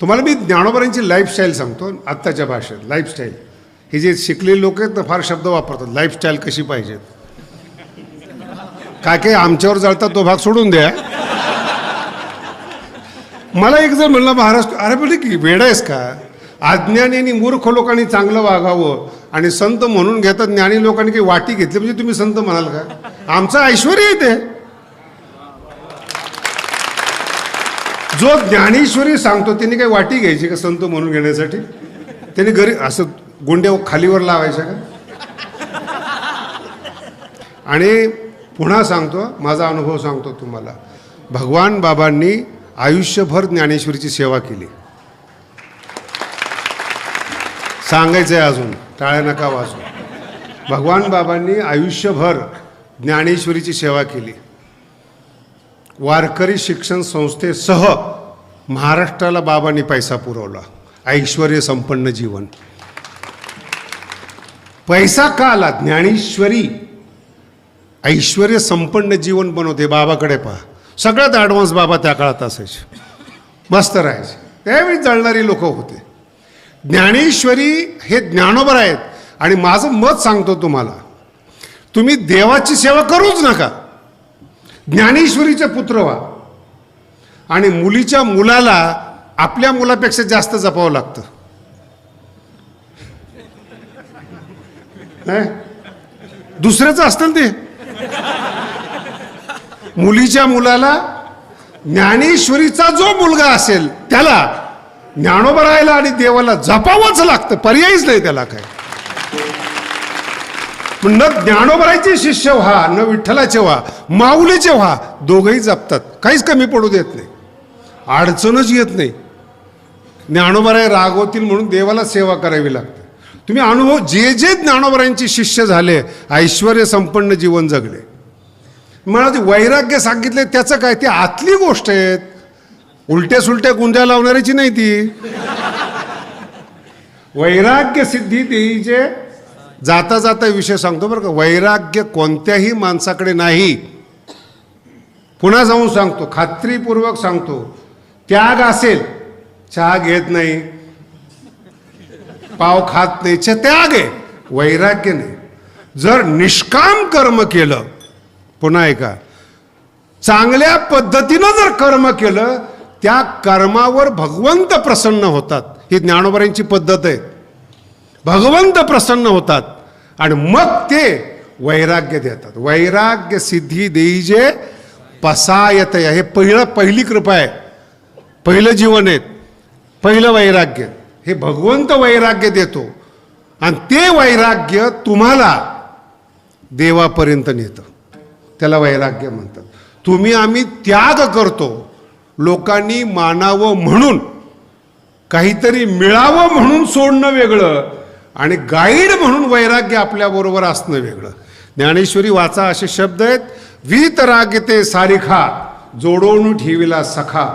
तुम्हाला मी ज्ञानोबांची लाईफस्टाईल सांगतो आत्ताच्या भाषेत. लाईफस्टाईल हे जे शिकलेले लोक आहेत ना फार शब्द वापरतात. लाईफस्टाईल कशी पाहिजेत, काय काय आमच्यावर जळतात तो भाग सोडून द्या. मला एक जर म्हणलं महाराष्ट्र, अरे पण की वेडा आहेस का, अज्ञानी आणि मूर्ख लोकांनी चांगलं वागावं आणि संत म्हणून घेतात, ज्ञानी लोकांनी काही वाटी घेतली म्हणजे तुम्ही संत म्हणाल का? आमचं ऐश्वर्य आहे ते. जो ज्ञानेश्वरी सांगतो त्यांनी काही वाटी घ्यायची का संत म्हणून घेण्यासाठी? त्यांनी घरी असं गोंड्या खालीवर लावायच्या का? आणि पुन्हा सांगतो, माझा अनुभव सांगतो तुम्हाला. भगवान बाबांनी आयुष्यभर ज्ञानेश्वरीची सेवा केली. सांगायचं आहे अजून, टाळ्या नका वाजू. भगवान बाबांनी आयुष्यभर ज्ञानेश्वरीची सेवा केली. वारकरी शिक्षण संस्थेसह महाराष्ट्राला बाबांनी पैसा पुरवला. ऐश्वर्य संपन्न जीवन. पैसा का आला? ज्ञानेश्वरी ऐश्वर्य संपन्न जीवन बनवते. बाबाकडे पहा, सगळ्यात ॲडव्हान्स बाबा त्या काळात असायचे, मस्त राहायचे. त्यावेळी जळणारी लोक होते. ज्ञानेश्वरी हे ज्ञानोबर आहेत. आणि माझं मत सांगतो तुम्हाला, तुम्ही देवाची सेवा करूच नका, ज्ञानेश्वरीचे पुत्र व्हा. आणि मुलीच्या मुलाला आपल्या मुलापेक्षा जास्त जपावं लागतं. नाही दुसऱ्याचं असतं ते. मुलीच्या मुलाला ज्ञानेश्वरीचा जो मुलगा असेल त्याला ज्ञानोबा राहायला आणि देवाला जपावंच लागतं, पर्यायच नाही त्याला. काय न ज्ञानोबराचे शिष्य व्हा, न विठ्ठलाचे व्हा, माऊलीचे व्हा, दोघंही जपतात, काहीच कमी पडू देत नाही, अडचणच येत नाही. ज्ञानोबराय रागवतील म्हणून देवाला सेवा करावी लागते. तुम्ही अनुभव, जे जे ज्ञानोबरांचे शिष्य झाले ऐश्वर्य संपन्न जीवन जगले. मला ते वैराग्य सांगितले त्याचं काय, ती आतली गोष्ट आहेत, उलट्या सुलट्या गुंड्या लावणाऱ्याची नाही ती. वैराग्य सिद्धी देईचे. जाता जाता विषय सांगतो बरं का, वैराग्य कोणत्याही माणसाकडे नाही. पुन्हा जाऊन सांगतो, खात्रीपूर्वक सांगतो, त्याग असेल, चहा घेत नाही, पाव खात नाही, त्याग आहे, वैराग्य नाही. जर निष्काम कर्म केलं, पुन्हा ऐका, चांगल्या पद्धतीनं जर कर्म केलं, त्या कर्मावर भगवंत प्रसन्न होतात. ही ज्ञानोबरांची पद्धत आहे. भगवंत प्रसन्न होतात आणि मग ते वैराग्य देतात. वैराग्य सिद्धी देईजे पसायत. हे पहिली कृपा आहे, पहिलं जीवन आहे, पहिलं वैराग्य. हे भगवंत वैराग्य देतो आणि ते वैराग्य तुम्हाला देवापर्यंत नेतं. त्याला वैराग्य म्हणतात. तुम्ही आम्ही त्याग करतो, लोकांनी मानावं म्हणून, काहीतरी मिळावं म्हणून सोडणं वेगळं आणि गाईड म्हणून वैराग्य आपल्याबरोबर असणं वेगळं. ज्ञानेश्वरी वाचा, असे शब्द आहेत. वीतरागिते सारिखा जोडवून ठेविला सखा,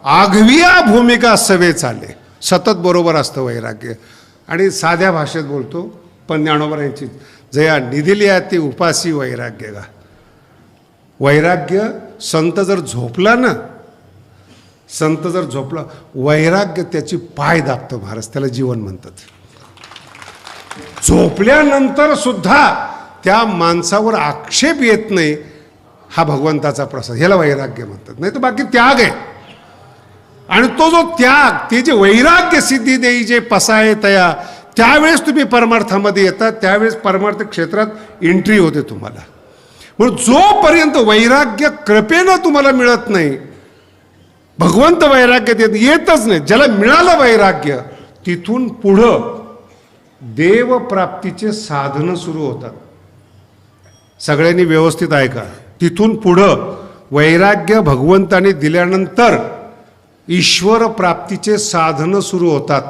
आघविया भूमिका सवे चाले. सतत बरोबर असतं वैराग्य. आणि साध्या भाषेत बोलतो, पण ज्ञानोबरांची जया निदिल्या ते उपासी वैराग्य गा. वैराग्य संत जर झोपला ना, संत जर झोपला, वैराग्य त्याची पाय दाबतं महाराज, त्याला जीवन म्हणतात. झोपल्यानंतर सुद्धा त्या माणसावर आक्षेप येत नाही, हा भगवंताचा प्रसाद, ह्याला वैराग्य म्हणतात. नाही तर बाकी त्याग आहे. आणि तो जो त्याग, ते जे वैराग्य सिद्धी देई जे पसाय तया, त्यावेळेस तुम्ही परमार्थामध्ये येतात, त्यावेळेस परमार्थ क्षेत्रात एंट्री होते तुम्हाला. म्हणून जोपर्यंत वैराग्य कृपेनं तुम्हाला मिळत नाही, भगवंत वैराग्य येतच नाही. ज्याला मिळालं वैराग्य, तिथून पुढं देवप्राप्तीचे साधनं सुरू होतात. सगळ्यांनी व्यवस्थित ऐका. तिथून पुढं वैराग्य भगवंताने दिल्यानंतर ईश्वर प्राप्तीचे साधनं सुरू होतात.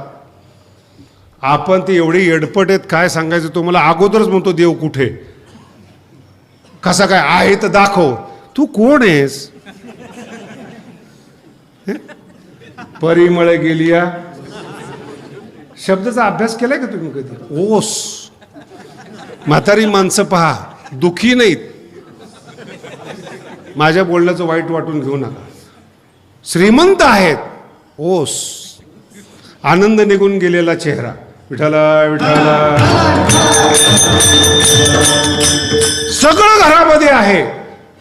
आपण ते एवढे येडपट आहेत, काय सांगायचं तुम्हाला. अगोदरच म्हणतो देव कुठे, कसा काय आहे तर दाखव. तू कोण आहेस? परिमळ गेलिया शब्दाचा अभ्यास केलाय का तुम्ही कधी? ओस. म्हातारी माणसं पहा, दुखी नाहीत. माझ्या बोलण्याचं वाईट वाटून घेऊ नका. श्रीमंत आहेत, ओस. आनंद निघून गेलेला चेहरा, विठाला विठाला. सगळं घरामध्ये आहे,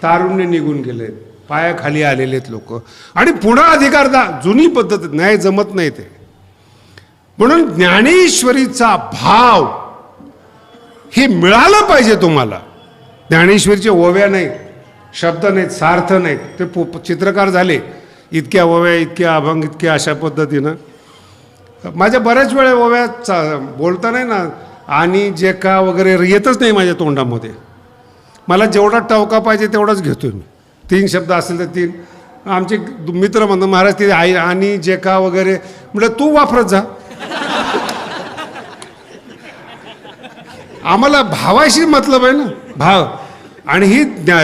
तारुण्य निघून गेले, पायाखाली आलेले लोक. आणि पुन्हा अधिकार जुनी पद्धत नाही, जमत नाही ते. म्हणून ज्ञानेश्वरीचा भाव हे मिळालं पाहिजे तुम्हाला. ज्ञानेश्वरीच्या ओव्या नाहीत, शब्द नाहीत, सार्थ नाहीत. ते चित्रकार झाले, इतक्या ओव्या, इतक्या अभंग, इतक्या अशा पद्धतीनं. माझ्या बऱ्याच वेळा ओव्या बोलता नाही ना, आणि जे का वगैरे येतच नाही माझ्या तोंडामध्ये. मला जेवढा टवका पाहिजे तेवढाच घेतो मी. 3 शब्द असेल तर 3. आमचे मित्र म्हणतात महाराज ते आई आणि जे का वगैरे, म्हटलं तू वापरत जा. आम्हाला भावाशी मतलब आहे ना, भाव. आणि ही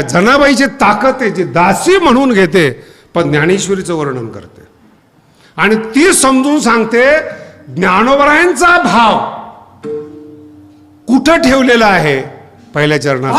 जनाबाईची ताकद आहे, जी दासी म्हणून घेते पण ज्ञानेश्वरीचं वर्णन करते. आणि ती समजून सांगते ज्ञानोबरायांचा भाव कुठं ठेवलेला आहे. पहिल्या चरणात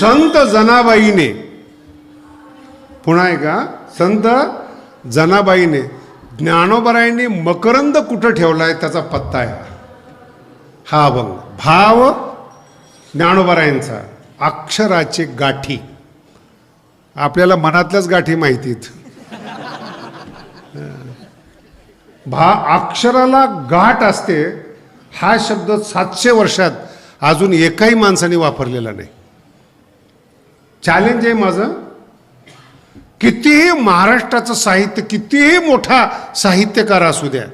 संत जनाबाईने, पुन्हा एकदा संत जनाबाईने ज्ञानोबरायांनी मकरंद कुठं ठेवलाय त्याचा पत्ता आहे हा अभंग. भाव ज्ञानोबरायांचा, अक्षराचे गाठी. आपल्याला मनातल्याच गाठी माहितीत. अक्षराला गाठ असते हा शब्द 700 वर्षात अजून एकाही माणसाने वापरलेला नाही. चॅलेंज आहे माझं. कितीही महाराष्ट्राचं साहित्य, कितीही मोठा साहित्यकार असू द्या,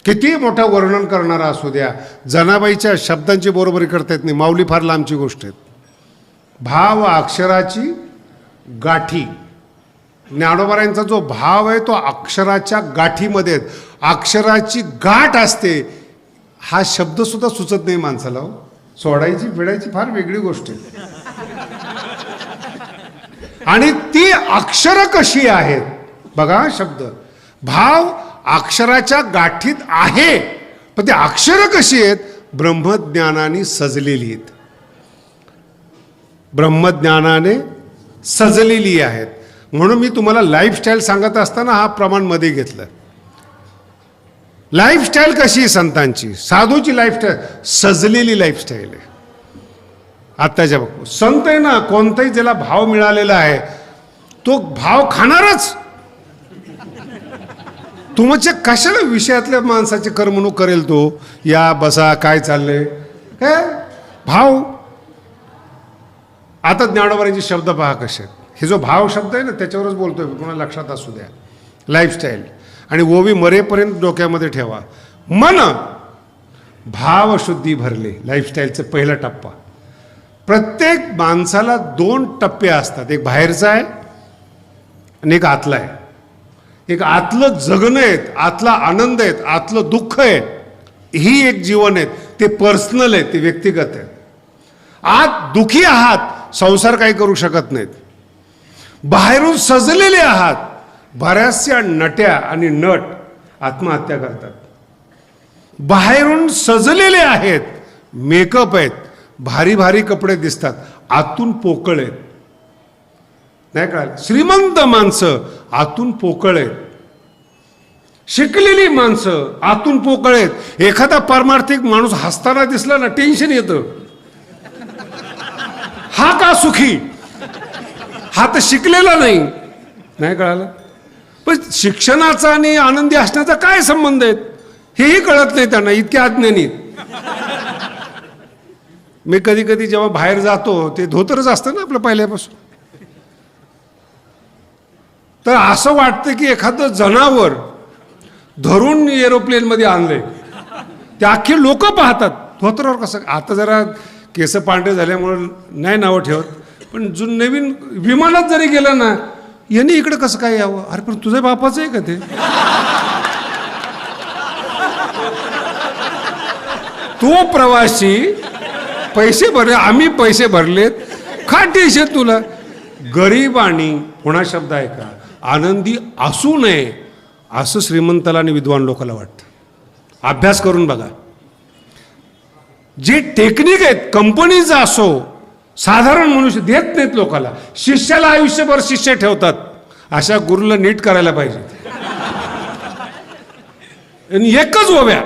कितीही मोठा वर्णन करणारा असू द्या, जनाबाईच्या शब्दांची बरोबरी करता येत नाही. माऊली फार लांबची गोष्ट आहे. भाव अक्षराची गाठी. ज्ञानोबरायांचा जो भाव आहे तो अक्षराच्या गाठीमध्ये, अक्षराची गाठ असते. हा शब्द सुद्धा सुचत नाही माणसाला. सोडायची फिडायची फार वेगळी गोष्ट आहे. आणि ती अक्षर कशी आहेत बघा. शब्द भाव अक्षराच्या गाठीत आहे, पण ती अक्षर कशी आहेत? ब्रह्मज्ञानाने सजलेली आहेत. ब्रह्मज्ञानाने सजलेली आहेत. म्हणून मी तुम्हाला लाईफस्टाईल सांगत असताना हा प्रमाण मध्ये घेतलं. लाईफस्टाईल कशी आहे संतांची? साधूची लाईफस्टाईल सजलेली लाईफस्टाईल आहे. आत्ताच्या बघ संत आहे ना, कोणताही ज्याला भाव मिळालेला आहे तो भाव खाणारच. तुमच्या कशाला विषयातल्या माणसाची करमणूक करेल तो? या बसा, काय चाललंय, काय भाव. आता ज्ञानोबरांचे शब्द पहा कसे. हे जो भाव शब्द आहे ना त्याच्यावरच बोलतोय, कोणाला लक्षात असू द्या. लाईफस्टाईल आणि ओवी मरेपर्यंत डोक्यामध्ये ठेवा. मन भावशुद्धी भरले, लाईफस्टाईलचा पहिला टप्पा. प्रत्येक माणसाला 2 टप्पे असतात. एक बाहेरचा आहे आणि एक आतला आहे. एक आतलं जगणं आहे, आतला आनंद आहे, आतलं दुःख आहे. ही एक जीवन आहे, ते पर्सनल आहे, ते व्यक्तिगत आहे. आत दुखी आहात, संसार काही करू शकत नाहीत. बाहेरून सजलेले आहात, बऱ्याचशा नट्या आणि नट आत्महत्या करतात. बाहेरून सजलेले आहेत, मेकअप आहेत, भारी भारी कपडे दिसतात, आतून पोकळ आहेत. नाही कळालं? श्रीमंत माणसं आतून पोकळ आहेत. शिकलेली माणसं आतून पोकळ आहेत. एखादा पारमार्थिक माणूस हसताना दिसला ना टेन्शन येतं. हा का सुखी? हा तर शिकलेला नाही. नाही कळालं? पण शिक्षणाचा आणि आनंदी असण्याचा काय संबंध आहे? हेही कळत नाही त्यांना, इतके अज्ञानी. मी कधी कधी जेव्हा बाहेर जातो ते धोतरच असतं ना आपलं पहिल्यापासून, तर असं वाटतं की एखादं जनावर धरून एरोप्लेनमध्ये आणलंय. ते अख्खे लोक पाहतात धोतरावर कसं. आता जरा केस पांढरे झाल्यामुळं नाही नावं ठेवत, पण जो नवीन विमानात जरी गेलं ना, यांनी इकडे कसं काय यावं. अरे पण तुझ्या बापाचं आहे का ते. तो प्रवासी पैसे भरले, आम्ही पैसे भरलेत, का टेन्शन तुला. गरीब आणि पुन्हा शब्द आहे का, आनंदी असू नये असं श्रीमंताला आणि विद्वान लोकांना वाटतं. अभ्यास करून बघा. जे टेक्निक आहेत कंपनीचा असो, साधारण मनुष्य देत नाहीत लोकांना. शिष्याला आयुष्यभर शिष्य ठेवतात. अशा गुरुला नीट करायला पाहिजे. आणि एकच ओव्या,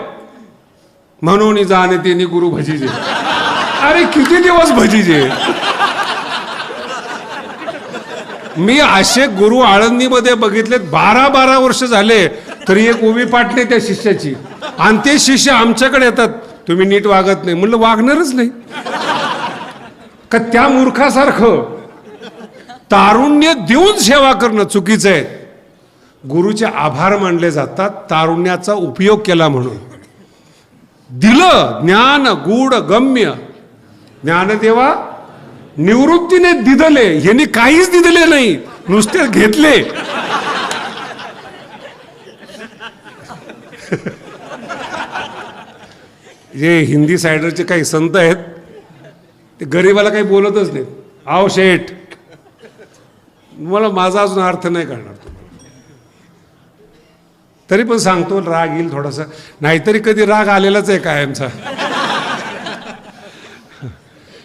म्हणून जाणे तेनी गुरु भजीजे. अरे किती दिवस भजीजे. मी असे गुरु आळंदीमध्ये बघितलेत, 12-12 वर्ष झाले तरी एक उभी पाठ नाही त्या शिष्याची. आणि ते शिष्य आमच्याकडे येतात, तुम्ही नीट वागत नाही. म्हणलं वागणारच नाही का. त्या मूर्खासारखं तारुण्य देऊन सेवा करणं चुकीचं आहे. गुरुचे आभार मानले जातात तारुण्याचा उपयोग केला म्हणून. दिलं ज्ञान गूढ गम्य, ज्ञानदेवा निवृत्तीने दिदले. यांनी काहीच दिदले नाही, नुसते घेतले. जे हिंदी सायडरचे काही संत आहेत ते गरीबाला काही बोलतच नाहीत. आव शेठ, मला माझा अजून अर्थ नाही कळणार तरी पण सांगतो, राग येईल थोडासा. नाहीतरी कधी राग आलेलाच आहे कायमचा.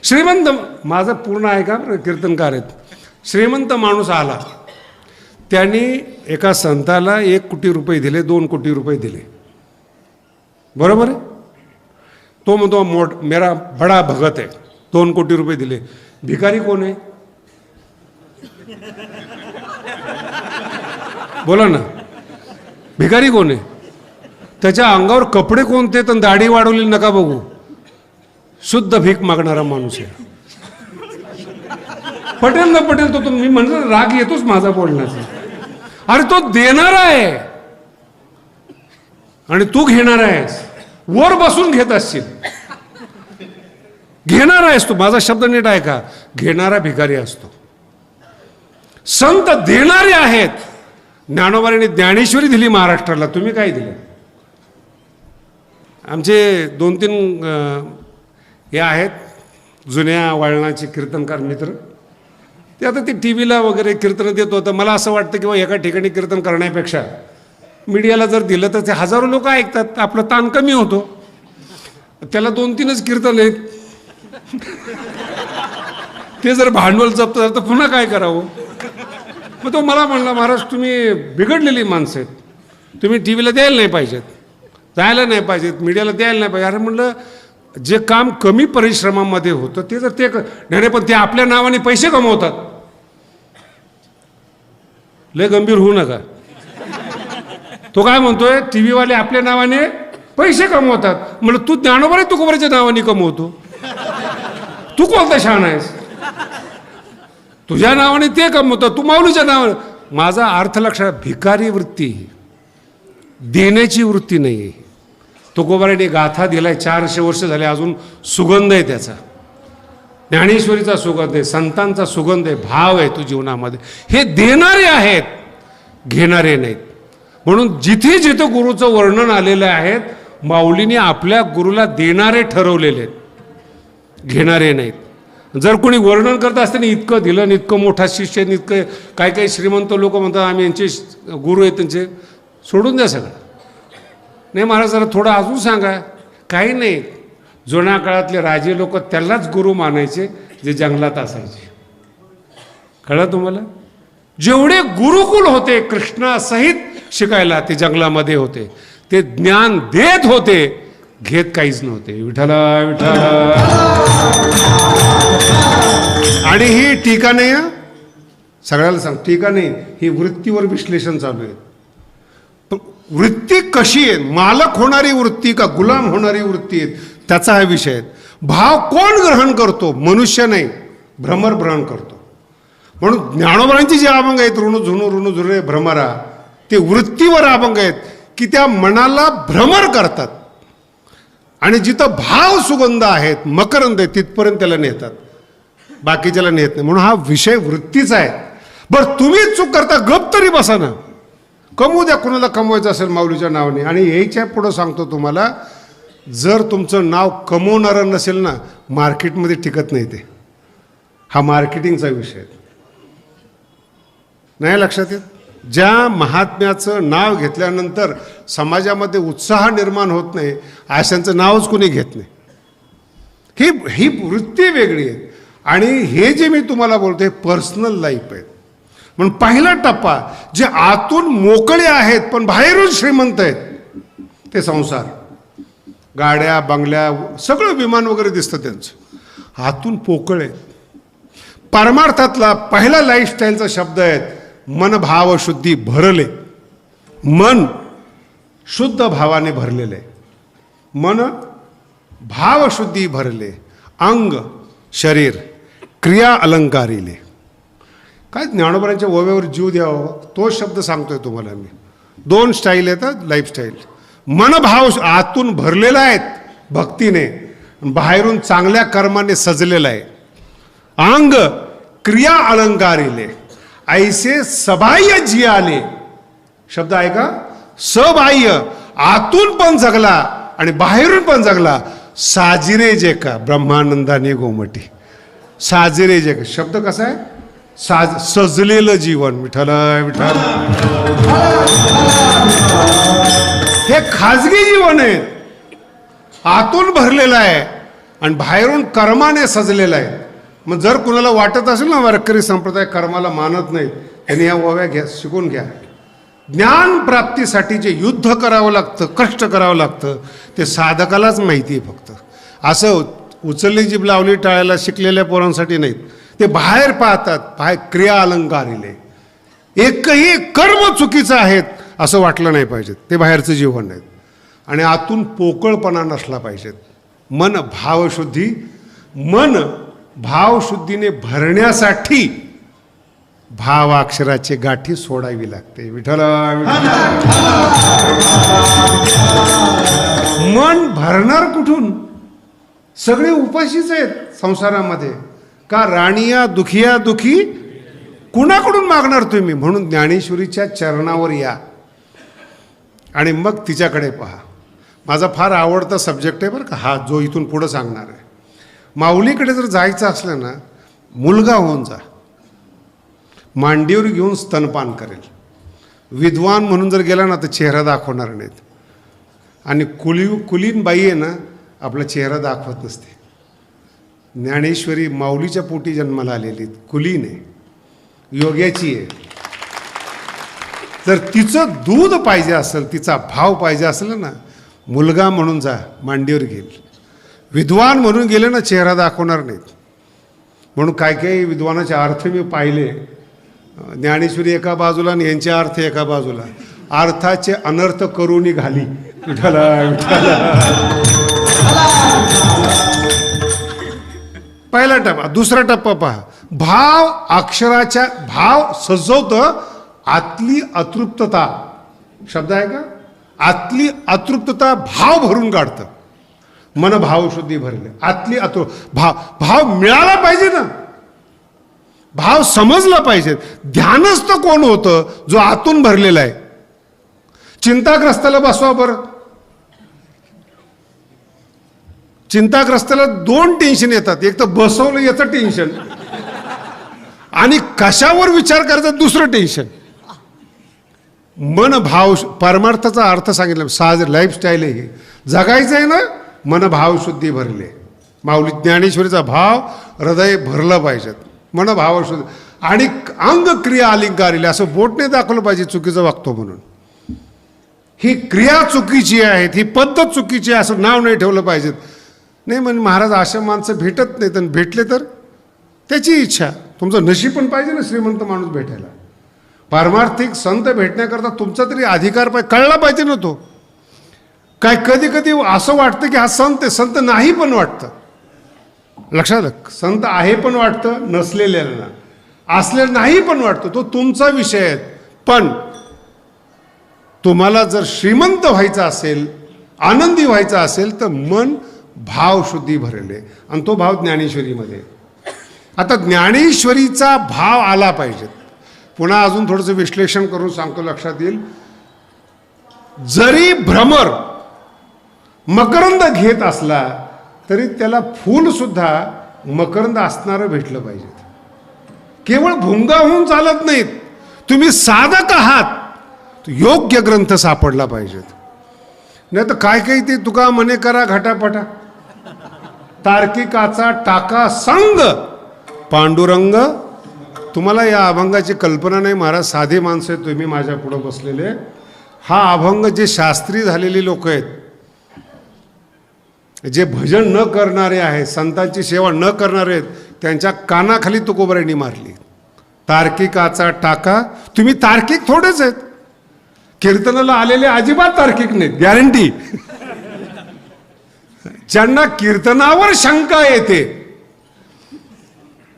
श्रीमंत, माझं पूर्ण आहे का, कीर्तनकार आहेत. श्रीमंत माणूस आला, त्यांनी एका संताला 1 कोटी रुपये दिले, 2 कोटी रुपये दिले, बरोबर आहे. तो म्हणतो मेरा बडा भगत आहे, 2 कोटी रुपये दिले. भिकारी कोण आहे बोला ना. भिकारी कोण आहे. त्याच्या अंगावर कपडे कोणते, तर दाढी वाढवली नका बघू. शुद्ध भीक मागणारा माणूस आहे. पटेल ना पटेल तो, मी म्हणतो राग येतोच माझा बोलण्याचा. अरे तो देणारा आहे आणि तू घेणार आहेस. वर बसून घेत असशील, घेणार आहेस तू. माझा शब्द नीट आहे का. घेणारा भिकारी असतो. संत देणारे आहेत. ज्ञानोबाने ज्ञानेश्वरी दिली महाराष्ट्राला, तुम्ही काय दिलं. आमचे 2-3 हे आहेत जुन्या वळणाचे कीर्तनकार मित्र, ते आता ते टी व्हीला वगैरे कीर्तन देत होतं. मला असं वाटतं की एका ठिकाणी कीर्तन करण्यापेक्षा मीडियाला जर दिलं तर ते हजारो लोक ऐकतात, आपलं ताण कमी होतो. त्याला 2-3च कीर्तन आहेत, ते जर भांडवल जप्त झालं तर पुन्हा काय करावं. मग तो मला म्हणला, महाराज तुम्ही बिघडलेली माणसं आहेत, तुम्ही टी व्हीला द्यायला नाही पाहिजेत, जायला नाही पाहिजेत, मीडियाला द्यायला नाही पाहिजे. अरे म्हणलं जे काम कमी परिश्रमामध्ये होतं ते जर ते नाही, पण ते आपल्या नावाने पैसे कमवतात. लय गंभीर होऊ नका. तो काय म्हणतोय, टी व्हीवाले आपल्या नावाने पैसे कमवतात. म्हणलं तू ज्ञानोबा तुकोबाराच्या नावाने कमवतो, तू कोणता शहाणा आहेस. तुझ्या नावाने ते कमवतात, तू माऊलीच्या नावाने. माझा अर्थ लक्षात, भिकारी वृत्ती, देण्याची वृत्ती नाही. तुकोबाराने गाथा दिलाय, 400 वर्ष झाले, अजून सुगंध आहे त्याचा. ज्ञानेश्वरीचा सुगंध आहे, संतांचा सुगंध आहे, भाव आहे तो जीवनामध्ये. हे देणारे आहेत, घेणारे नाहीत. म्हणून जिथे जिथे गुरुचं वर्णन आलेलं आहे, माऊलीने आपल्या गुरुला देणारे ठरवलेले आहेत, घेणारे नाहीत. जर कोणी वर्णन करत असताना इतकं दिलं आणि इतकं मोठा शिष्य, इतकं काही काही श्रीमंत लोक म्हणतात आम्ही यांचे गुरु आहेत, त्यांचे सोडून द्या सगळं. नाही महाराज जरा थोडं अजून सांगा. काही नाही, जुन्या काळातले राजे लोक त्यालाच गुरु मानायचे जे जंगलात असायचे. कळलं तुम्हाला. जेवढे गुरुकुल होते कृष्णासहित शिकायला ते जंगलामध्ये होते. ते ज्ञान देत होते, घेत काहीच नव्हते. विठ्ठला विठ्ठला. आणि ही टीका नाही, सगळ्याला सांग टीका नाही, ही वृत्तीवर विश्लेषण चालू आहे. वृत्ती कशी आहे, मालक होणारी वृत्ती का गुलाम होणारी वृत्ती आहे, त्याचा हा विषय आहे. भाव कोण ग्रहण करतो? मनुष्य नाही, भ्रमर ग्रहण करतो. म्हणून ज्ञानोबांची जे अभंग आहेत, ऋणू झुरे भ्रमरा, ते वृत्तीवर अभंग आहेत की त्या मनाला भ्रमर करतात आणि जिथं भाव सुगंध आहेत, मकरंद आहे, तिथपर्यंत त्याला नेतात, बाकीच्याला नेत नाही. म्हणून हा विषय वृत्तीचा आहे. बरं, तुम्हीच चूक करता, गप तरी बसा ना. कमवू द्या, कुणाला कमवायचं असेल माऊलीच्या नावाने. आणि यायच्या पुढं सांगतो तुम्हाला, जर तुमचं नाव कमवणारं नसेल ना, मार्केटमध्ये टिकत नाही ते. हा मार्केटिंगचा विषय आहे. नाही लक्षात येत? ज्या महात्म्याचं नाव घेतल्यानंतर समाजामध्ये उत्साह निर्माण होत नाही, अशांचं नावच कोणी घेत नाही. ही वृत्ती वेगळी आहे. आणि हे जे मी तुम्हाला बोलतो हे पर्सनल लाईफ आहे. म्हणून पहिला टप्पा, जे आतून मोकळे आहेत पण बाहेरून श्रीमंत आहेत, ते संसार, गाड्या बंगल्या, सगळं विमान वगैरे दिसतं त्यांचं, आतून पोकळे. परमार्थातला पहिला लाईफस्टाईलचा शब्द आहे, मन भाव शुद्धी भरले. मन शुद्ध भावाने भरलेले आहे. मन भाव शुद्धी भरले. अंग शरीर क्रिया अलंकारिले. काय ज्ञानोबांच्या ओव्यावर जीव द्यावा, तो शब्द सांगतोय तुम्हाला मी. दोन स्टाईल आहेत लाईफस्टाईल. मनभाव आतून भरलेला आहेत भक्तीने, बाहेरून चांगल्या कर्माने सजलेला आहे. अंग क्रिया अलंकारिले. ऐसे सबाह्य जियाले. शब्द आहे का? सबाह्य, आतून पण जगला आणि बाहेरून पण जगला. साजिरे जे का ब्रह्मानंदाने गोमटी. साजिरे जे का शब्द कसा आहे? सजलेलं जीवन. विठ्ठल विठ्ठल. हे खाजगी जीवन आहे, आतून भरलेलं आहे आणि बाहेरून कर्माने सजलेलं आहे. मग जर कुणाला वाटत असेल ना वारकरी संप्रदाय कर्माला मानत नाही, त्यांनी या ओव्या घ्या, शिकून घ्या. ज्ञान प्राप्तीसाठी जे युद्ध करावं लागतं, कष्ट करावं लागतं, ते साधकालाच माहिती आहे फक्त. असं उचलली जीभ लावली टाळायला शिकलेल्या पोरांसाठी नाहीत. ते बाहेर पाहतात, बाहेर क्रिया अलंकारिले. एकही कर्म चुकीचं आहेत असं वाटलं नाही पाहिजे, ते बाहेरचं जीवन आहे. आणि आतून पोकळपणा नसला पाहिजेत. मन भावशुद्धी. मन भावशुद्धीने भरण्यासाठी भावाक्षराची गाठी सोडावी लागते. विठ्ठल. मन भरणार कुठून? सगळे उपाशीच आहेत संसारामध्ये. का? राणिया दुखिया दुखी कुणाकडून मागणार तुम्ही? म्हणून ज्ञानेश्वरीच्या चरणावर या आणि मग तिच्याकडे पहा. माझा फार आवडता सब्जेक्ट आहे बरं का हा, जो इथून पुढं सांगणार आहे. माऊलीकडे जर जायचं असलं ना, मुलगा होऊन जा. मांडीवर घेऊन स्तनपान करेल. विद्वान म्हणून जर गेला ना तर चेहरा दाखवणार नाहीत. आणि कुलीन बाई आहे ना, आपला चेहरा दाखवत नसते. ज्ञानेश्वरी माऊलीच्या पोटी जन्माला आलेली कुलीन आहे, योग्याची आहे. जर तिचं दूध पाहिजे असेल, तिचा भाव पाहिजे असेल ना, मुलगा म्हणून जा, मांडीवर घेईल. विद्वान म्हणून गेले ना, चेहरा दाखवणार नाहीत. म्हणून काय काय विद्वानाचे अर्थ मी पाहिले. ज्ञानेश्वरी एका बाजूला आणि यांचे अर्थ एका बाजूला. अर्थाचे अनर्थ करून घाली. विठ्ठला विठ्ठला. पहिला टप्पा. दुसरा टप्पा पहा. भाव अक्षराच्या भाव सजवतं. आतली अतृप्तता. शब्द आहे का? आतली अतृप्तता भाव भरून काढतं. मन भावशुद्धी भरले. आतली भाव मिळाला पाहिजे ना, भाव समजला पाहिजे. ध्यानस्थ कोण होतं? जो आतून भरलेला आहे. चिंताग्रस्ताला बसवा बरं. चिंताग्रस्ताला दोन टेन्शन येतात. एक तर बसवलं याचं टेन्शन आणि कशावर विचार करायचा दुसरं टेन्शन. मन भाव परमार्थाचा अर्थ सांगितला. साज लाईफस्टाईल आहे, जगायचं आहे ना, मन भावशुद्धी भरले. माऊली ज्ञानेश्वरीचा भाव हृदय भरलं पाहिजेत. मन भावशुद्धी. आणि अंग क्रिया अलंकारिले. असं बोटने दाखवलं पाहिजे चुकीचं वागतो म्हणून. ही क्रिया चुकीची आहेत, ही पद्धत चुकीची आहे असं नाव नाही ठेवलं पाहिजेत. नाही म्हणजे महाराज अशा माणसं भेटत नाहीत, आणि भेटले तर त्याची इच्छा. तुमचं नशीब पण पाहिजे ना श्रीमंत माणूस भेटायला. पारमार्थिक संत भेटण्याकरता तुमचा तरी अधिकार कळला पाहिजे ना तो. काय कधी कधी असं वाटतं की हा संत आहे, संत नाही पण वाटतं. लक्षात संत आहे पण वाटतं, नसलेल्याला असले नाही पण वाटतं. तो तुमचा विषय आहे. पण तुम्हाला जर श्रीमंत व्हायचं असेल, आनंदी व्हायचं असेल तर मन भावशुद्धी भरले आणि तो भाव ज्ञानेश्वरीमध्ये. आता ज्ञानेश्वरीचा भाव आला पाहिजे. पुन्हा अजून थोडंसं विश्लेषण करून सांगतो, लक्षात येईल. जरी भ्रमर मकरंद घेत असला तरी त्याला फूल सुद्धा मकरंद असणारं भेटलं पाहिजे. केवळ भुंगा होऊन चालत नाहीत. तुम्ही साधक आहात, योग्य ग्रंथ सापडला पाहिजेत. नाही तर काय काही ते तुका मने करा घटापटा, तार्किकाचा टाका संग पांडुरंग. तुम्हाला या अभंगाची कल्पना नाही महाराज. साधे माणसं आहेत तुम्ही माझ्या पुढे बसलेले. हा अभंग जे शास्त्री झालेली लोक आहेत, जे भजन न करणारे आहेत, संतांची सेवा न करणारे आहेत, त्यांच्या कानाखाली तुकोबरायांनी मारली. तार्किकाचा टाका. तुम्ही तार्किक थोडेच आहेत. कीर्तनाला आलेले अजिबात तार्किक नाहीत, गॅरंटी. ज्यांना कीर्तनावर शंका येते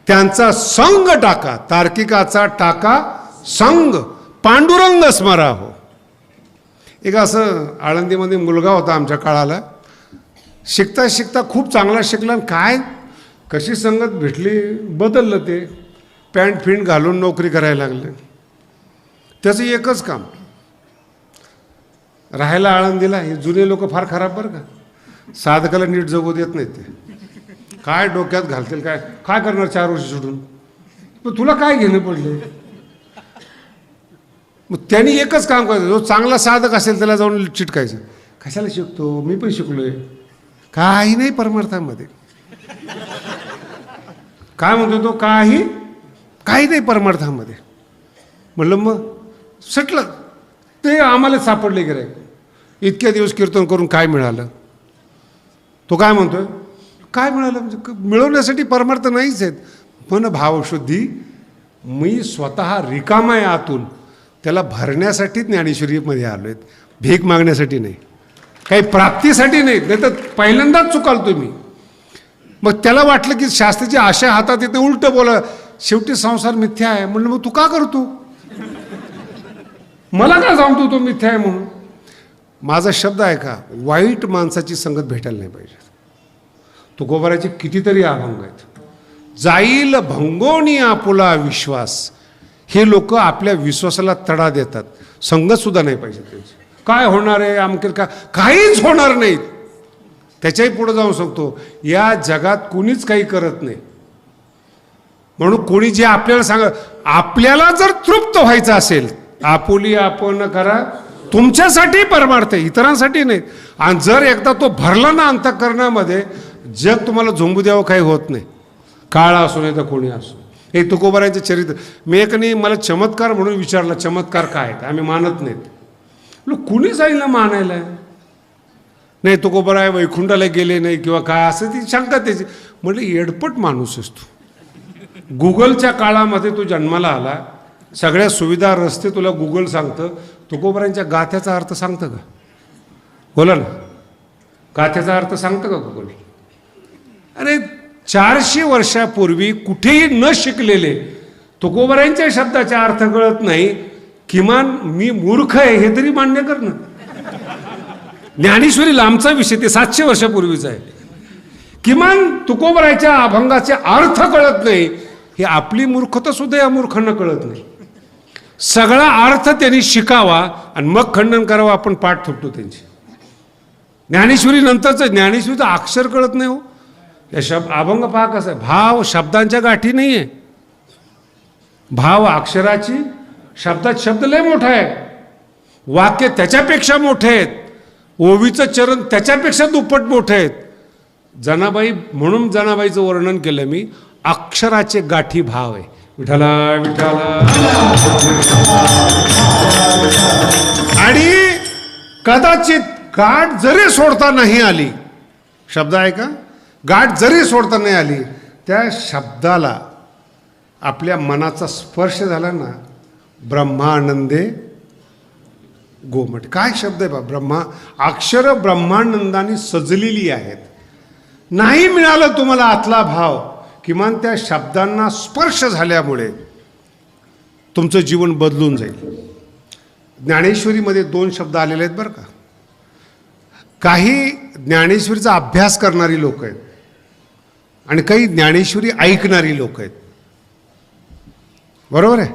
त्यांचा संग टाका. तार्किकाचा टाका संग पांडुरंग स्मरा हो. एक असं आळंदीमध्ये मुलगा होता आमच्या काळाला. शिकता शिकता खूप चांगला शिकला. काय कशी संगत भेटली, बदललं. ते पॅन्ट फिंट घालून नोकरी करायला लागले. त्याचं एकच काम, राहायला आळंदीला. हे जुने लोक फार खराब बरं का. साधकाला नीट जगू देत नाहीत ते. काय डोक्यात घालतील, काय काय करणार 4 वर्ष सोडून. मग तुला काय घेणं पडले. मग त्यांनी एकच काम करायचं, जो चांगला साधक असेल त्याला जाऊन चिटकायचं. कशाला शिकतो, मी पण शिकलोय. काही नाही परमार्थामध्ये. काय म्हणतो तो, काही नाही परमार्थामध्ये. म्हणलं मग सटलं. ते आम्हाला सापडले गिरायक. इतक्या दिवस कीर्तन करून काय मिळालं. तो काय म्हणतोय, काय मिळालं म्हणजे मिळवण्यासाठी परमार्थ नाहीच आहेत. मन भावशुद्धी. मी स्वतः रिकामा आहे आतून, त्याला भरण्यासाठी ज्ञानेश्वरीमध्ये आलो आहेत. भीक मागण्यासाठी नाही, काही प्राप्तीसाठी नाही. नाही तर पहिल्यांदाच चुकाल तुम्ही. मग त्याला वाटलं की शास्त्रीची आशा हातात येते, उलट बोला. शेवटी संसार मिथ्या आहे. म्हणलं मग तू का करतो, मला का सांगतो तो मिथ्या आहे म्हणून. माझा शब्द आहे का, वाईट माणसाची संगत भेटायला नाही पाहिजे. तुकोबाराचे कितीतरी अभंग आहेत. जाईल भंगोनी आपुला विश्वास. हे लोक आपल्या विश्वासाला तडा देतात. संगत सुद्धा नाही पाहिजे त्यांची. काय होणार आहे आमके, का काहीच होणार नाही. त्याच्याही पुढे जाऊन सांगतो, या जगात कुणीच काही करत नाही. म्हणून कोणी जे आपल्याला सांग, आपल्याला जर तृप्त व्हायचं असेल, आपुली आपण करा. तुमच्यासाठी परमार्थ आहे, इतरांसाठी नाही. आणि जर एकदा तो भरला ना अंतःकरणामध्ये, जग तुम्हाला झोंबू द्यावं काही होत नाही. काळ असो नाही तर कोणी असो. हे तुकोबारायांचे चरित्र. मी एक नाही, मला चमत्कार म्हणून विचारला, चमत्कार काय आहेत, आम्ही मानत नाहीत. कुणी सांगितलं मानायला. नाही तुकोबाराय वैकुंठाला गेले नाही किंवा काय असं ती शंका त्याची. म्हटलं येडपट माणूस असतो. गुगलच्या काळामध्ये तू जन्माला आला, सगळ्या सुविधा रस्ते तुला गुगल सांगतं. तुकोबारायांच्या गाथ्याचा अर्थ सांगतं का, बोला ना. गाथ्याचा अर्थ सांगतं का गुगल. अरे 400 वर्षापूर्वी कुठेही न शिकलेले तुकोबारायांच्या शब्दाचा अर्थ कळत नाही. किमान मी मूर्ख आहे हे तरी मान्य कर ना. ज्ञानेश्वरी लांबचा विषय, ते 700 वर्षापूर्वीचा आहे. किमान तुकोबाराच्या अभंगाचे अर्थ कळत नाही. हे आपली मूर्खता सुद्धा या मूर्खांना कळत नाही. सगळा अर्थ त्यांनी शिकावा आणि मग खंडन करावं. आपण पाठ थुकतो त्यांची. ज्ञानेश्वरी नंतरचं, ज्ञानेश्वरीचं अक्षर कळत नाही हो. या अभंग पहा कसं आहे. भाव शब्दांच्या गाठी नाही आहे, भाव अक्षराची. शब्दात शब्द लय मोठा आहे, वाक्य त्याच्यापेक्षा मोठे आहेत, ओवीचं चरण त्याच्यापेक्षा दुप्पट मोठे आहेत. जनाबाई, म्हणून जनाबाईचं वर्णन केलं मी. अक्षराचे गाठी भाव आहे. विठाला विठाला. आणि कदाचित गाठ जरी सोडता नाही आली, शब्द आहे का, गाठ जरी सोडता नाही आली, त्या शब्दाला आपल्या मनाचा स्पर्श झाला ना, ब्रह्मानंदे गोमटी. काय शब्द आहे बा, ब्रह्मा. अक्षर ब्रह्मानंदाने सजलेली आहेत. नाही मिळालं तुम्हाला आतला भाव, किमान त्या शब्दांना स्पर्श झाल्यामुळे तुमचं जीवन बदलून जाईल. ज्ञानेश्वरीमध्ये 2 शब्द आलेले आहेत बरं का. काही ज्ञानेश्वरीचा अभ्यास करणारी लोक आहेत आणि काही ज्ञानेश्वरी ऐकणारी लोक आहेत. बरोबर आहे,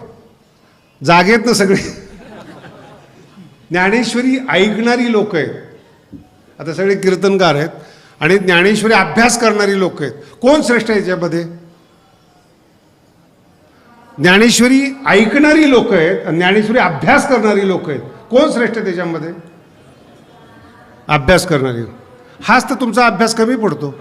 जागेत ना सगळे. ज्ञानेश्वरी ऐकणारी लोक आहेत, आता सगळे कीर्तनकार आहेत, आणि ज्ञानेश्वरी अभ्यास करणारी लोक आहेत. कोण श्रेष्ठ आहे याच्यामध्ये? ज्ञानेश्वरी ऐकणारी लोक आहेत आणि ज्ञानेश्वरी अभ्यास करणारी लोक आहेत. कोण श्रेष्ठ त्याच्यामध्ये? अभ्यास करणारी. हाच तर तुमचा अभ्यास कमी पडतो.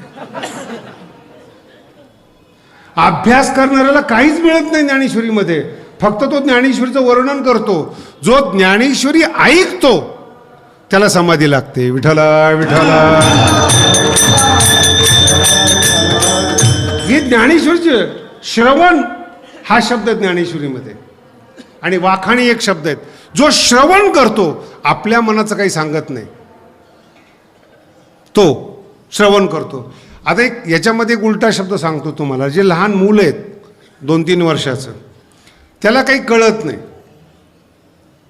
अभ्यास करणाऱ्याला काहीच मिळत नाही ज्ञानेश्वरीमध्ये, फक्त तो ज्ञानेश्वरीचं वर्णन करतो. जो ज्ञानेश्वरी ऐकतो त्याला समाधी लागते. विठ्ठला विठ्ठला. ही ज्ञानेश्वरीचे श्रवण हा शब्द ज्ञानेश्वरीमध्ये, आणि वाखाणी एक शब्द आहेत. जो श्रवण करतो, आपल्या मनाचं काही सांगत नाही, तो श्रवण करतो. आता एक याच्यामध्ये एक उलटा शब्द सांगतो तुम्हाला. जे लहान मूल आहेत 2-3 वर्षाचं, त्याला काही कळत नाही,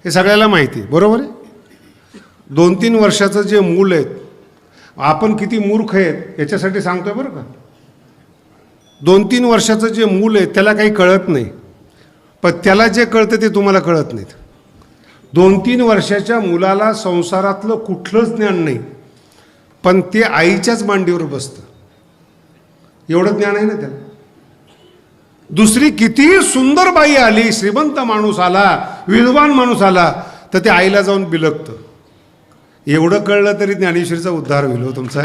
हे सगळ्याला माहिती आहे. बरोबर आहे. 2-3 वर्षाचं जे मूल आहेत, आपण किती मूर्ख आहेत याच्यासाठी सांगतोय बरं का. 2-3 वर्षाचं जे मूल आहे त्याला काही कळत नाही, पण त्याला जे कळतं ते तुम्हाला कळत नाहीत. 2-3 वर्षाच्या मुलाला संसारातलं कुठलंच ज्ञान नाही, पण ते आईच्याच मांडीवर बसतं, एवढं ज्ञान आहे ना त्याला. दुसरी कितीही सुंदर बाई आली, श्रीमंत माणूस आला, विद्वान माणूस आला, तर ते आईला जाऊन बिलगतं. एवढं कळलं तरी ज्ञानेश्वरीचा उद्धार होईल हो तुमचा.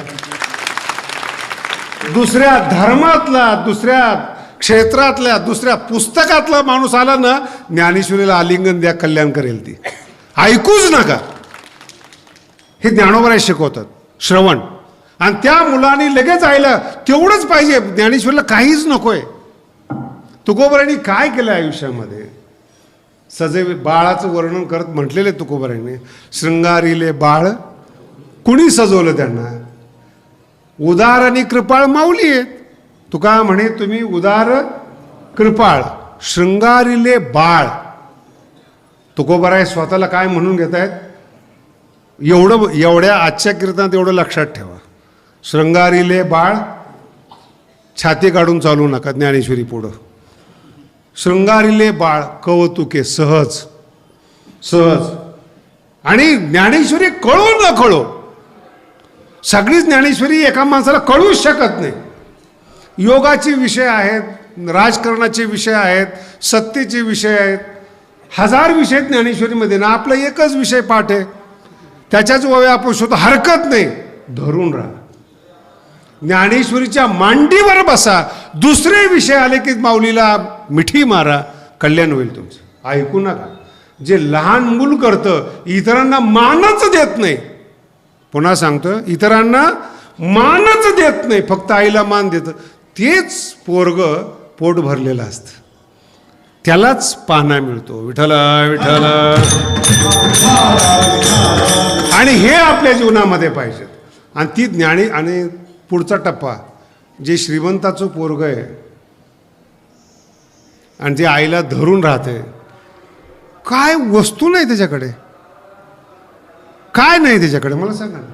दुसऱ्या धर्मातला, दुसऱ्या क्षेत्रातल्या, दुसऱ्या पुस्तकातला माणूस आला ना, ज्ञानेश्वरीला आलिंगन द्या, कल्याण करेल ती. ऐकूच नका. हे ज्ञानोबराय शिकवतात, श्रवण. आणि त्या मुलाने लगेच आयला तेवढंच पाहिजे, ज्ञानेश्वरीला काहीच नकोय. तुकोबरायांनी काय केलं आयुष्यामध्ये? बाळाचं वर्णन करत म्हटलेले तुकोबरायांनी, शृंगारीले बाळ कुणी सजवलं त्यांना? उदार आणि कृपाळ माऊली आहेत. तुका म्हणे तुम्ही उदार कृपाळ, शृंगारीले बाळ. तुकोबराय स्वतःला काय म्हणून घेत आहेत? एवढ्या आजच्या कीर्तनात एवढं लक्षात ठेवा. शृंगारीले बाळ, छाती काढून चालू नका ज्ञानेश्वरी पुढं. शृंगारीले बाळ कवतुके सहज सहज. आणि ज्ञानेश्वरी कळो न कळो, सगळीच ज्ञानेश्वरी एका माणसाला कळूच शकत नाही. योगाचे विषय आहेत, राजकारणाचे विषय आहेत, सत्तेचे विषय आहेत, 1000 विषय आहेत ज्ञानेश्वरीमध्ये ना. आपला एकच विषय पाठ आहे, त्याच्याच ओव्या आपण शोधतो. हरकत नाही, धरून राहा. ज्ञानेश्वरीच्या मांडीवर बसा. दुसरे विषय आले की माऊलीला मिठी मारा, कल्याण होईल तुमचं. ऐकू नका. जे लहान मूल करतं, इतरांना मानच देत नाही. पुन्हा सांगतो, इतरांना मानच देत नाही, फक्त आईला मान देतं, तेच पोरग पोट भरलेलं असतं, त्यालाच पाना मिळतो. विठ्ठला विठ्ठला. आणि हे आपल्या जीवनामध्ये पाहिजे. आणि ती ज्ञानी. आणि पुढचा टप्पा, जे श्रीमंताचं पोरग आहे आणि जे आईला धरून राहते, काय वस्तू नाही त्याच्याकडे, काय नाही त्याच्याकडे, मला सांगा ना.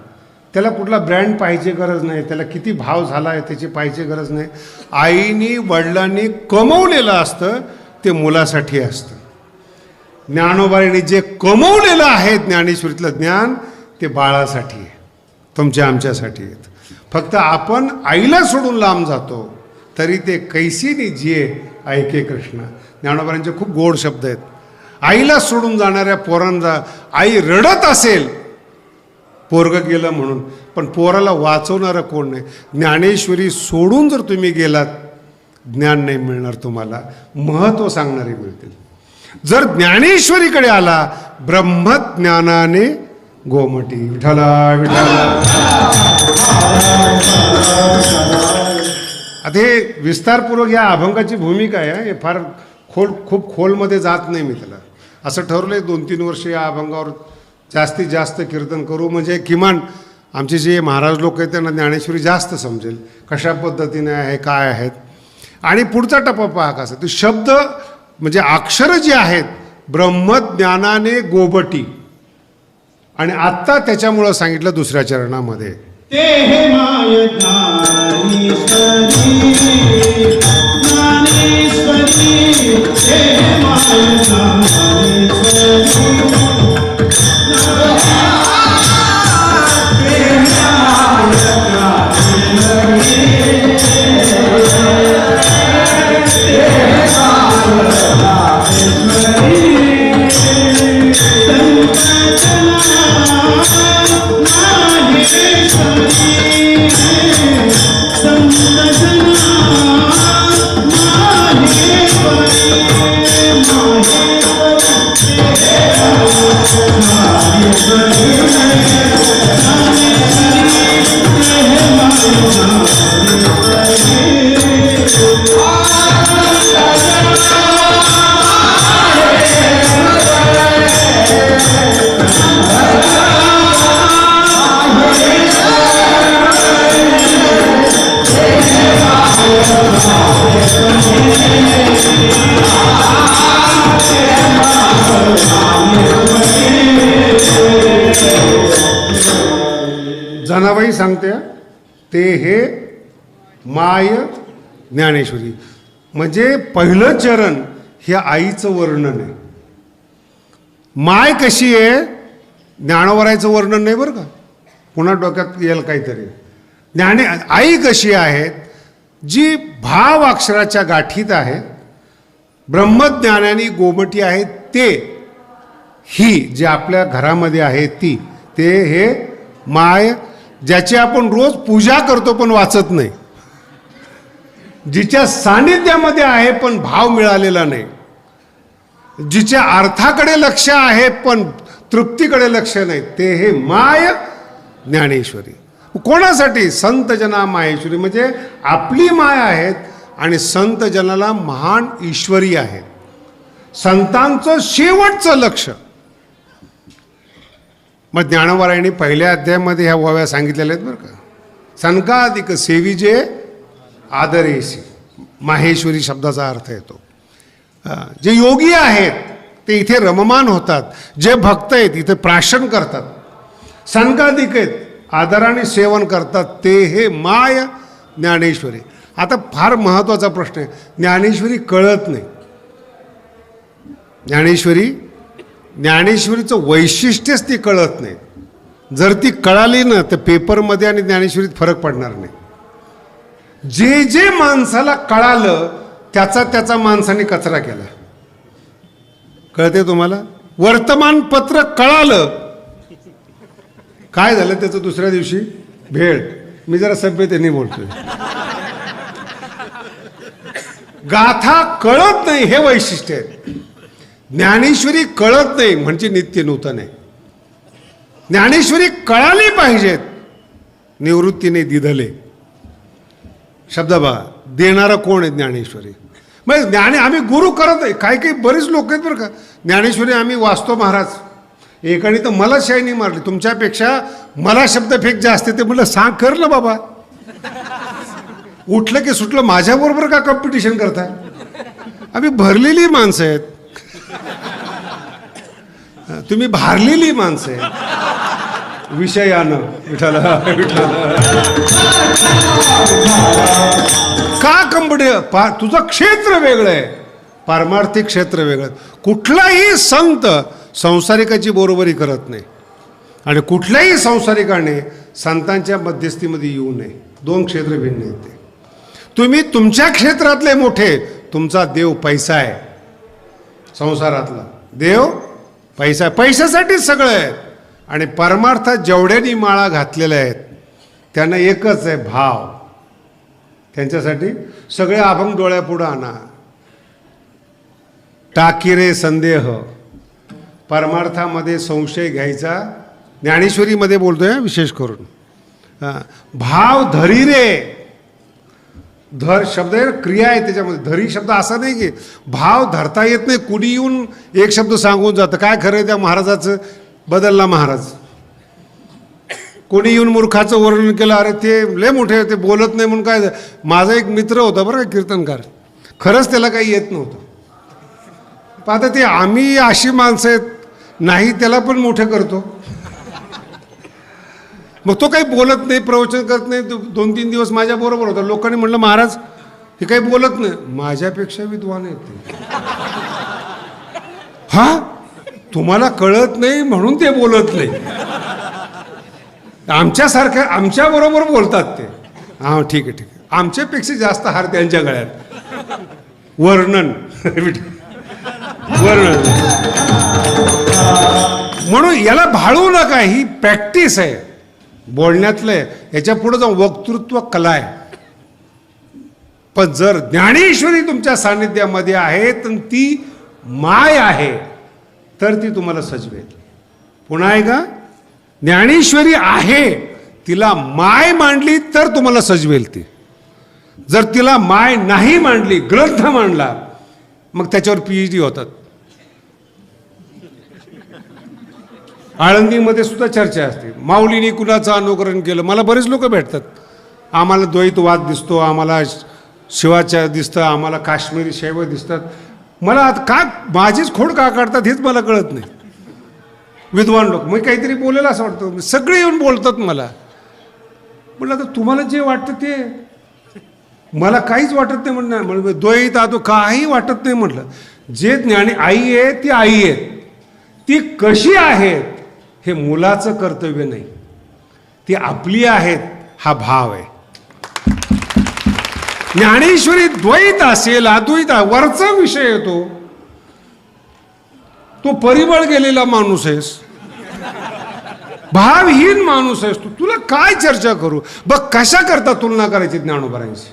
त्याला कुठला ब्रँड पाहिजे गरज नाही, त्याला किती भाव झाला आहे त्याची पाहिजे गरज नाही. आईनी वडिलांनी कमवलेलं असतं ते मुलासाठी असतं. ज्ञानोबाईंनी जे कमवलेलं आहे ज्ञानेश्वरीतलं ज्ञान, ते बाळासाठी आहे, तुमच्या आमच्यासाठी आहेत. फक्त आपण आईला सोडून लांब जातो, तरी ते कैसीनी जिये ऐके कृष्ण. ज्ञानोबाईंचे खूप गोड शब्द आहेत. आईला सोडून जाणाऱ्या पोरांना, आई रडत असेल पोरग गेलं म्हणून, पण पोराला वाचवणारं कोण नाही. ज्ञानेश्वरी सोडून जर तुम्ही गेलात, ज्ञान नाही मिळणार तुम्हाला, महत्त्व सांगणारे मिळतील. जर ज्ञानेश्वरीकडे आला, ब्रह्मज्ञानाने गोमटी. विठ्ठला विठ्ठला. आता हे विस्तारपूर्वक या अभंगाची भूमिका आहे. हे फार खूप खोलमध्ये जात नाही मी त्याला. असं ठरवलं 2-3 वर्ष या अभंगावर जास्तीत जास्त कीर्तन करू, म्हणजे किमान आमचे जे महाराज लोक आहेत त्यांना ज्ञानेश्वरी जास्त समजेल कशा पद्धतीने आहे, काय आहेत. आणि पुढचा टप्पा पहा कसा, ते शब्द म्हणजे अक्षरं जी आहेत ब्रह्मज्ञानाने गोबटी, आणि आत्ता त्याच्यामुळं सांगितलं दुसऱ्या चरणामध्ये ते हे माय ज्ञानेश्वरी, ज्ञानेश्वरी, ते हे माय ज्ञानेश्वरी. जनाबाई सांगते ते हे माय ज्ञानेश्वरी, म्हणजे पहिलं चरण हे आईचं वर्णन आहे. माय कशी आहे ज्ञानोबरायचं वर्णन नाही बरं का, पुन्हा डोक्यात येईल काहीतरी. आई कशी आहे, जी भाव अक्षराच्या गाठीत आहे, ब्रह्मज्ञानाने गोमटी आहे ते, ही जी आपल्या घरामध्ये आहे ती, ते हे माय, ज्याची आपण रोज पूजा करतो पण वाचत नाही, जिच्या सानिध्यामध्ये आहे पण भाव मिळालेला नाही, जिच्या अर्थाकडे लक्ष आहे पण तृप्तीकडे लक्ष नाही, ते हे माय ज्ञानेश्वरी. कोणासाठी? संत जना माहेश्वरी, म्हणजे आपली माय आहेत आणि संत जनाला महान ईश्वरी आहेत, संतांचं शेवटचं लक्ष. मग ज्ञानोबरायांनी पहिल्या अध्यायामध्ये ह्या ओव्या सांगितलेल्या आहेत बरं का. सनकाधिक सेविजे आदरेसी, माहेश्वरी शब्दाचा अर्थ येतो. जे योगी आहेत ते इथे रममान होतात, जे भक्त आहेत इथे प्राशन करतात, सनकाधिक आहेत आदराने सेवन करतात, ते हे माय ज्ञानेश्वरी. आता फार महत्त्वाचा प्रश्न आहे, ज्ञानेश्वरी कळत नाही. ज्ञानेश्वरीचं वैशिष्ट्यच ती कळत नाही. जर ती कळाली ना तर पेपरमध्ये आणि ज्ञानेश्वरीत फरक पडणार नाही. जे जे माणसाला कळालं त्याचा माणसाने कचरा केला. कळते तुम्हाला? वर्तमानपत्र कळालं, काय झालं त्याचं दुसऱ्या दिवशी भेट. मी जरा सभ्यतेने बोलतोय. गाथा कळत नाही हे वैशिष्ट्य आहे. ज्ञानेश्वरी कळत नाही म्हणजे नित्य नूतन आहे. ज्ञानेश्वरी कळाली पाहिजेत, निवृत्तीने दिधले. शब्द बघा, देणारा कोण आहे? ज्ञानेश्वरी. मग आम्ही गुरु करत आहे. काही बरेच लोक आहेत बरं का, ज्ञानेश्वरी आम्ही वाचतो महाराज. एकाने तर मला शायनी मारली, तुमच्यापेक्षा मला शब्दफेक जास्त. ते म्हटलं सांग करलं बाबा, उठलं की सुटलं माझ्याबरोबर का कॉम्पिटिशन करताय? आम्ही भरलेली माणसं आहेत, तुम्ही भारलेली माणसं आहेत विषयानं. विठाला का कंपनी? तुझं क्षेत्र वेगळं आहे, पारमार्थिक क्षेत्र वेगळं. कुठलाही संत संसारिकाची बरोबरी करत नाही आणि कुठल्याही संसारिकाने संतांच्या मध्यस्थीमध्ये येऊ नये. दोन क्षेत्र भिन्न आहेत ते. तुम्ही तुमच्या क्षेत्रातले मोठे, तुमचा देव पैसा आहे. संसारातला देव पैसा, पैशासाठीच सगळं आहे. आणि परमार्थात जेवढ्यांनी माळा घातलेल्या आहेत त्यांना एकच आहे भाव. त्यांच्यासाठी सगळे अभंग डोळ्यापुढं आणा. टाकी रे संदेह, परमार्थामध्ये संशय घ्यायचा. ज्ञानेश्वरीमध्ये बोलतोय विशेष करून. भाव धरी रे, धर शब्द आहे, क्रिया आहे त्याच्यामध्ये. धरी शब्द असा नाही की भाव धरता येत नाही. कुणी येऊन एक शब्द सांगून जातं. काय खरं आहे त्या महाराजाचं? बदलला महाराज. कोणी येऊन मूर्खाचं वर्णन केलं, अरे ते लय मोठे ते बोलत नाही म्हणून काय. माझा एक मित्र होता बरं का कीर्तनकार, खरंच त्याला काही येत नव्हतं. आता ते आम्ही अशी माणसं आहेत, नाही त्याला पण मोठे करतो. मग तो काही बोलत नाही, प्रवचन करत नाही. 2-3 दिवस माझ्याबरोबर होता. लोकांनी म्हटलं महाराज हे काही बोलत नाही. माझ्यापेक्षा विद्वान आहेत ते. हा, तुम्हाला कळत नाही म्हणून ते बोलत नाही. आमच्यासारख्या आमच्याबरोबर बोलतात ते. हां ठीक आहे ठीक आहे. आमच्यापेक्षा जास्त हार त्यांच्या गळ्यात. वर्णन वर्णन. म्हणून याला भाळू नका. ही प्रॅक्टिस आहे बोलण्यातलं आहे. याच्या पुढे जाऊन वक्तृत्व कला आहे. पण जर ज्ञानेश्वरी तुमच्या सान्निध्यामध्ये आहे तर ती माय आहे, तर ती तुम्हाला सजवेल. पुन्हा एकदा, ज्ञानेश्वरी आहे, तिला माय मांडली तर तुम्हाला सजवेल ती. जर तिला माय नाही मांडली, ग्रंथ मांडला, मग त्याच्यावर PhD होतात. आळंदीमध्ये सुद्धा चर्चा असते, माऊलीने कुणाचं अनुकरण केलं. मला बरेच लोक भेटतात. आम्हाला द्वैतवाद दिसतो, आम्हाला शिवाच्या दिसतं, आम्हाला काश्मीरी शैव दिसतात. मला आता का माझीच खोड का काढतात हेच मला कळत नाही. विद्वान लोक मग काहीतरी बोलेलं असं वाटतं. सगळे येऊन बोलतात मला. म्हटलं आता तुम्हाला जे वाटतं ते, मला काहीच वाटत नाही. म्हणणं द्वैत आदो काही वाटत नाही. म्हटलं जे ज्ञानी आई आहे ती आई आहे, ती कशी आहे हे मुलाचं कर्तव्य नाही, ती आपली आहेत हा भाव आहे. ज्ञानेश्वरी द्वैत असेल, अद्वैत वरचा विषय येतो. तो परिमळ गेलेला माणूस आहेस, भावहीन माणूस आहेस तू. तुला काय चर्चा करू. बघ कशा करता तुलना करायची ज्ञानोबरांची.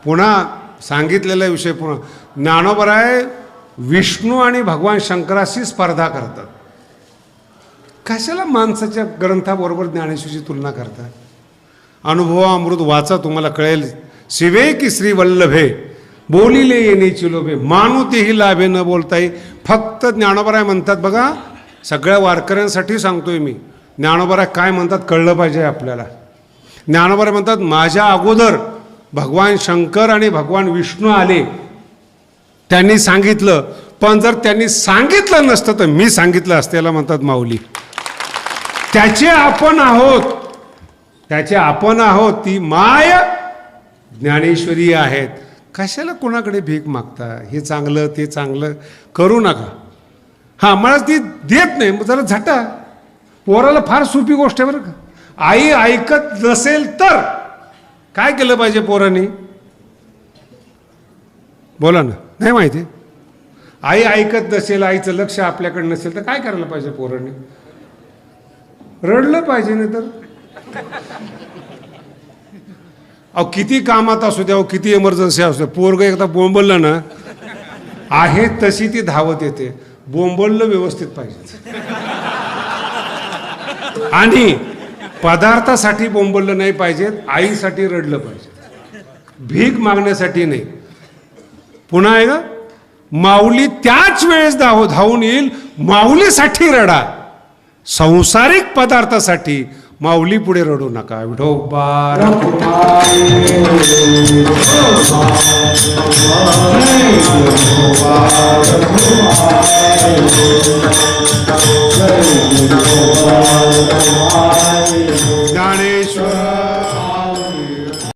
पुन्हा सांगितलेला विषय पुन्हा, ज्ञानोबराय विष्णू आणि भगवान शंकराशी स्पर्धा करतात. कशाला माणसाच्या ग्रंथाबरोबर ज्ञानेश्वरीची तुलना करतात. अनुभवामृत वाचा, तुम्हाला कळेल. शिवे की श्री वल्लभे बोलिले येण्याची लोभे, मानू तेही लाभे न बोलताही. फक्त ज्ञानोबराय म्हणतात बघा, सगळ्या वारकऱ्यांसाठी सांगतोय मी. ज्ञानोबराय काय म्हणतात कळलं पाहिजे आपल्याला. ज्ञानोबराय म्हणतात, माझ्या अगोदर भगवान शंकर आणि भगवान विष्णू आले, त्यांनी सांगितलं. पण जर त्यांनी सांगितलं नसतं तर मी सांगितलं असतं. याला म्हणतात माऊली. त्याचे आपण आहोत, त्याचे आपण आहोत. ती माय ज्ञानेश्वरी आहेत. कशाला कोणाकडे भीक मागता. हे चांगलं ते चांगलं करू नका. हां, मला ती देत नाही, मग जरा झटा. पोराला फार सोपी गोष्ट आहे बरं का. आई ऐकत नसेल तर काय केलं पाहिजे पोरांनी? बोला ना. नाही माहिती. आई ऐकत नसेल, आईचं लक्ष आपल्याकडे नसेल तर काय करायला पाहिजे पोरांनी? रडलं पाहिजे. नाही तर अहो किती कामात असू द्या, किती इमर्जन्सी असू द्या, पोरग एकदा बोंबललं ना, आहे तशी ती धावत येते. बोंबललं व्यवस्थित पाहिजे. आणि पदार्थासाठी बोंबललं नाही पाहिजे, आईसाठी रडलं पाहिजे, भीक मागण्यासाठी नाही. पुन्हा आहे ना, माऊली त्याच वेळेस धावून येईल. माऊलीसाठी रडा, संसारिक पदार्थासाठी माऊली पुढे रडू नका. विठोबा ज्ञानेश्वर